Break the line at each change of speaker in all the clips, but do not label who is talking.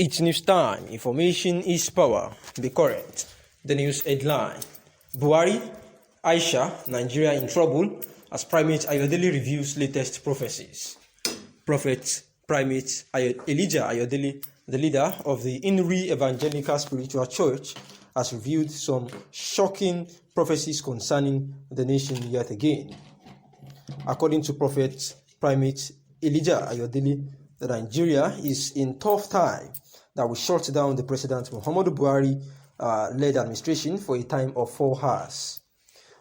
It's news time. Information is power. Be current. The news headline: Buhari, Aisha, Nigeria in trouble as primate Ayodele reviews latest prophecies. Prophet primate Elijah Ayodele, the leader of the Inri Evangelical Spiritual Church, has revealed some shocking prophecies concerning the nation yet again. According to Prophet primate Elijah Ayodele, that Nigeria is in tough time that will shut down the President Muhammadu Buhari led administration for a time of 4 hours.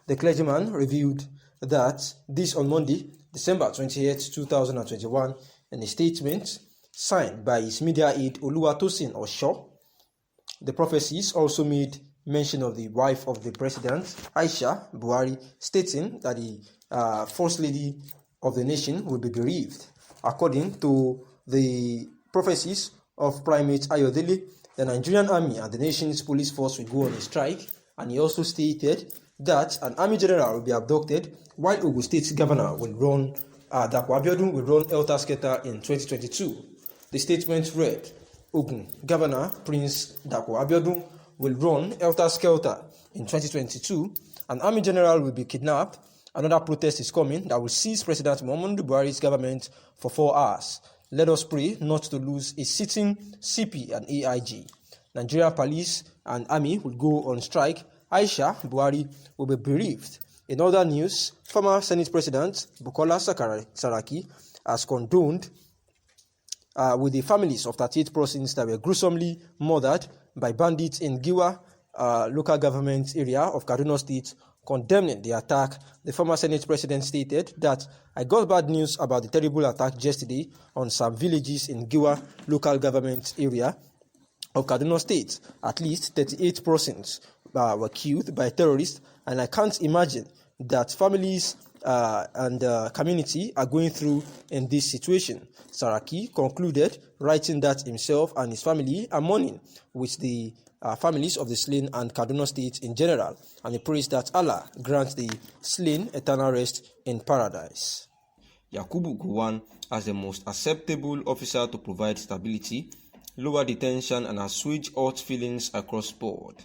The clergyman revealed that this on Monday, December 28, 2021, in a statement signed by his media aide Oluwatosin Osho. The prophecies also made mention of the wife of the president, Aisha Buhari, stating that the First Lady of the nation will be bereaved. According to the prophecies of Primate Ayodele, the Nigerian army and the nation's police force will go on a strike, and he also stated that an army general will be abducted while Ogun State governor will run, Dapo Abiodun will run helter-skelter in 2022. The statement read, Ogun Governor Prince Dapo Abiodun will run helter-skelter in 2022, an army general will be kidnapped, another protest is coming that will seize President Muhammadu Buhari's government for 4 hours. Let us pray not to lose a sitting CP and AIG. Nigerian police and army will go on strike. Aisha Buhari will be bereaved. In other news, former Senate President Bukola Saraki has condoned with the families of 38 persons that were gruesomely murdered by bandits in Giwa local government area of Kaduna State. Condemning the attack, the former Senate President stated that I got bad news about the terrible attack yesterday on some villages in Giwa local government area of Kaduna State. At least 38 persons were killed by terrorists, and I can't imagine that families and community are going through in this situation. Saraki concluded, writing that himself and his family are mourning with the families of the slain and Kaduna State in general, and he prays that Allah grants the slain eternal rest in paradise.
Yakubu Gowon, as the most acceptable officer to provide stability, lower the tension and assuage hurt feelings across board.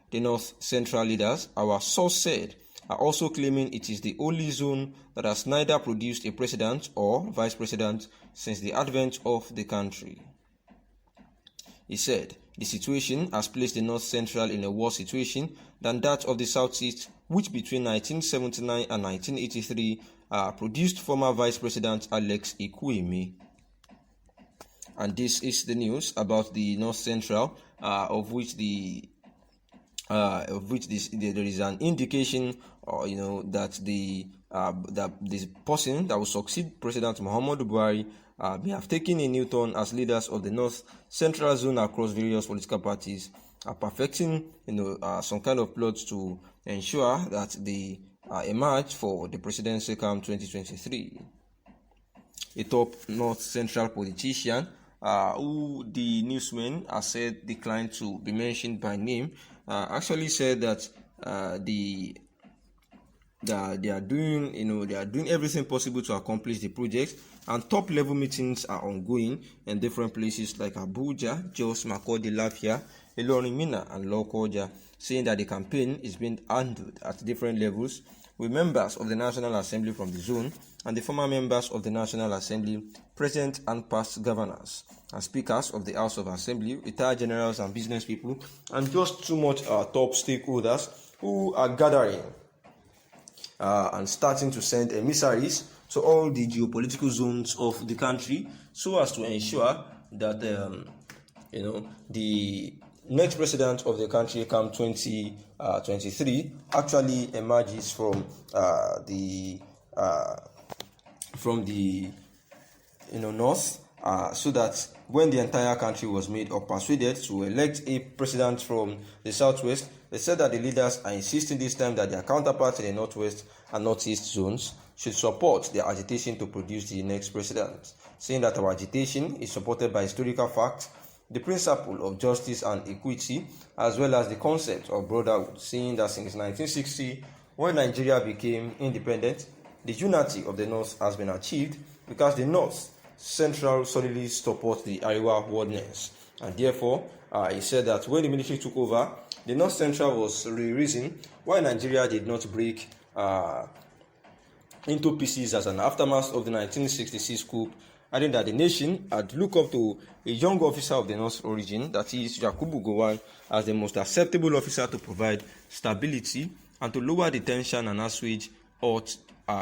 The North Central leaders, our source said, are also claiming it is the only zone that has neither produced a president or vice president since the advent of the country. He said, the situation has placed the North Central in a worse situation than that of the Southeast, which between 1979 and 1983 produced former Vice President Alex Ekwueme. And this is the news about the North Central, of which there is an indication, that this person that will succeed President Muhammadu Buhari may have taken a new turn as leaders of the North Central zone across various political parties are perfecting, some kind of plots to ensure that they emerge for the presidential camp 2023. A top North Central politician, who the newsman has said declined to be mentioned by name, actually said that they are doing everything possible to accomplish the project, and top level meetings are ongoing in different places like Abuja, Jos, Makurdi, Lafia, Ilorin, Minna, and Lokoja, saying that the campaign is being handled at different levels with members of the National Assembly from the zone and the former members of the National Assembly, present and past governors, and speakers of the House of Assembly, retired generals and business people, and just too much top stakeholders who are gathering and starting to send emissaries to all the geopolitical zones of the country so as to ensure that the next president of the country come 2023 actually emerges from the north, so that when the entire country was made or persuaded to elect a president from the southwest, they said that the leaders are insisting this time that their counterparts in the northwest and northeast zones should support their agitation to produce the next president, saying that our agitation is supported by historical facts, the principle of justice and equity, as well as the concept of brotherhood, saying that since 1960, when Nigeria became independent, the unity of the North has been achieved because the North Central solidly supports the Ariwa oneness. And therefore, he said that when the military took over, the North Central was the reason why Nigeria did not break into pieces as an aftermath of the 1966 coup, adding that the nation had looked up to a young officer of the North origin, that is Yakubu Gowon, as the most acceptable officer to provide stability and to lower the tension and assuage hot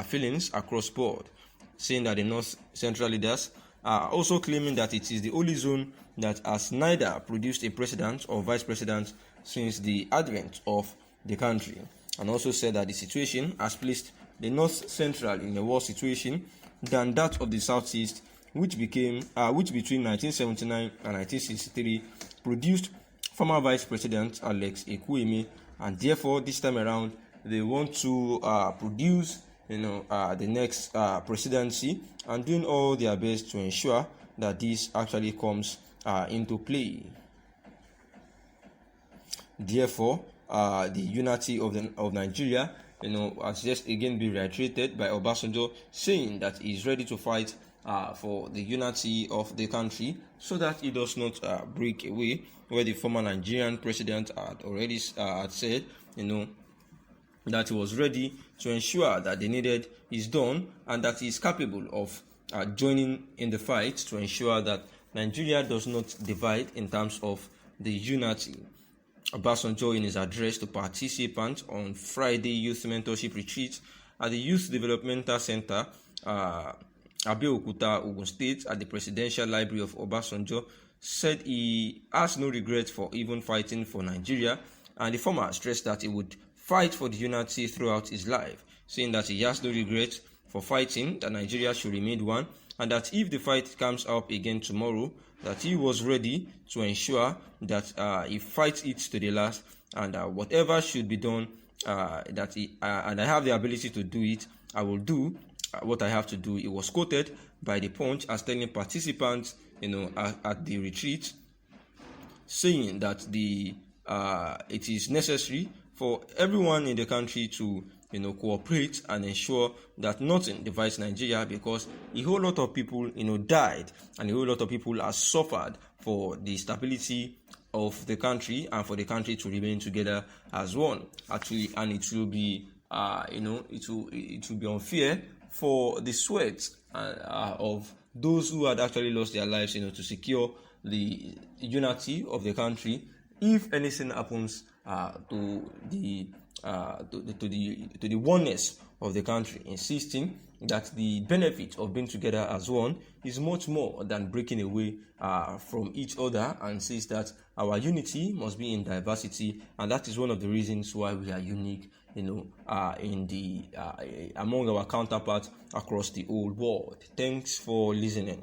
feelings across board, saying that the North Central leaders are also claiming that it is the only zone that has neither produced a president or vice president since the advent of the country, and also said that the situation has placed the North Central in a worse situation than that of the Southeast, which between 1979 and 1963 produced former Vice President Alex Ekwueme, and therefore this time around they want to produce the next presidency, and doing all their best to ensure that this actually comes into play. Therefore, the unity of Nigeria, has just again been reiterated by Obasanjo, saying that he is ready to fight for the unity of the country, so that it does not break away, where the former Nigerian president had already had said, that he was ready to ensure that the needed is done, and that he is capable of joining in the fight to ensure that Nigeria does not divide in terms of the unity. Obasanjo, in his address to participants on Friday Youth Mentorship Retreat at the Youth Developmental Center, Abeokuta, Ogun State, at the Presidential Library of Obasanjo, said he has no regret for even fighting for Nigeria, and the former stressed that he would fight for the unity throughout his life, saying that he has no regret for fighting, that Nigeria should remain one, and that if the fight comes up again tomorrow, that he was ready to ensure that he fights it to the last, and whatever should be done, and I have the ability to do it, I will do what I have to do. It was quoted by the Punch as telling participants, at the retreat, saying that it is necessary for everyone in the country to cooperate and ensure that nothing divides Nigeria, because a whole lot of people died, and a whole lot of people have suffered for the stability of the country and for the country to remain together as one. Actually, and it will be it will be unfair for the sweat of those who had actually lost their lives to secure the unity of the country, if anything happens to the oneness of the country, insisting that the benefit of being together as one is much more than breaking away from each other, and says that our unity must be in diversity, and that is one of the reasons why we are unique, among our counterparts across the whole world. Thanks for listening.